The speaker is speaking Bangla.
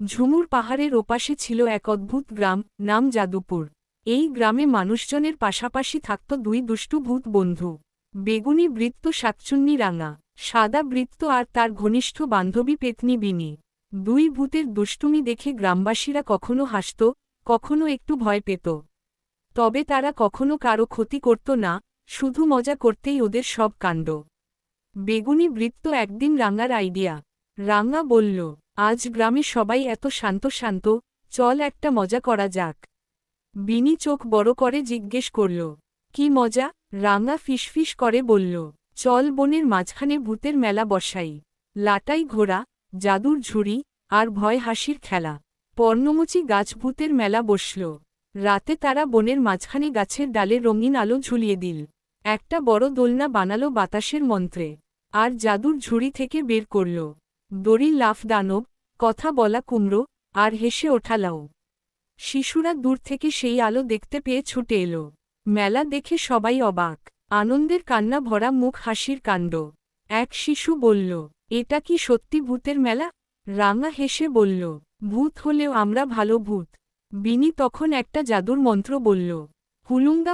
ঝুমুর পাহাড়ের ওপাশে ছিল এক অদ্ভুত গ্রাম, নাম যাদুপুর। এই গ্রামে মানুষজনের পাশাপাশি থাকত দুই দুষ্টু ভূত বন্ধু, বেগুনি বৃত্ত শাকচুন্নি রাঙা, সাদা বৃত্ত আর তার ঘনিষ্ঠ বান্ধবী পেতনি বিনি। দুই ভূতের দুষ্টুমি দেখে গ্রামবাসীরা কখনো হাসত, কখনো একটু ভয় পেত। তবে তারা কখনো কারো ক্ষতি করত না, শুধু মজা করতেই ওদের সব কাণ্ড। বেগুনি বৃত্ত একদিন রাঙার আইডিয়া। রাঙা বলল, আজ গ্রামে সবাই এত শান্ত শান্ত, চল একটা মজা করা যাক। বিনি চোখ বড় করে জিজ্ঞেস করল, কি মজা? রাঙা ফিসফিস করে বলল, চল বনের মাঝখানে ভূতের মেলা বসাই। লাটাই ঘোড়া, জাদুর ঝুড়ি, আর ভয় হাসির খেলা। পর্ণমোচী গাছ ভূতের মেলা বসল। রাতে তারা বনের মাঝখানে গাছের ডালে রঙিন আলো ঝুলিয়ে দিল। একটা বড় দোলনা বানালো বাতাসের মন্ত্রে। আর জাদুর ঝুড়ি থেকে বের করল দড়ি লাফ দানব, কথা বলা কুমড়ো, আর হেসে ওঠা লাউ। শিশুরা দূর থেকে সেই আলো দেখতে পেয়ে ছুটে এলো। মেলা দেখে সবাই অবাক, আনন্দের কান্না ভরা মুখ, হাসির কাণ্ড। এক শিশু বলল, এটা কি সত্যি ভূতের মেলা? রাঙা হেসে বলল, ভূত হলেও আমরা ভালো ভূত। বিনি তখন একটা জাদুর মন্ত্র বলল, হুলুঙ্গা